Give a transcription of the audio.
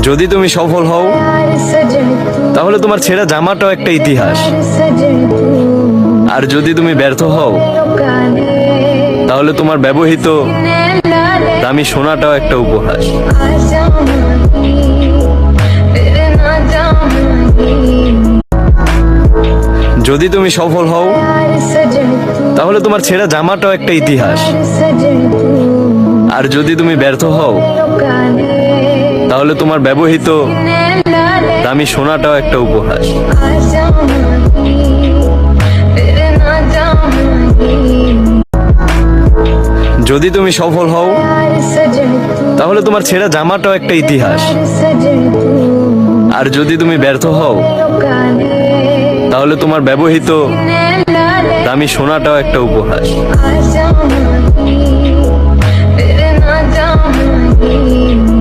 যদি তুমি সফল হও তাহলে তোমার ছেঁড়া জামাটাও একটা ইতিহাস, আর যদি তুমি ব্যর্থ হও তাহলে তোমার ব্যবহৃত দামি সোনাটাও একটা উপহাস। যদি তুমি সফল হও তাহলে তোমার ছেঁড়া জামাটাও একটা ইতিহাস, আর যদি তুমি ব্যর্থ হও তাহলে তোমার ব্যবহৃত দামি সোনাটাও একটা উপহাস। যদি তুমি সফল হও তাহলে তোমার ছেঁড়া জামাটাও একটা ইতিহাস, আর যদি তুমি ব্যর্থ হও তাহলে তোমার ব্যবহৃত দামি সোনাটাও একটা উপহাস।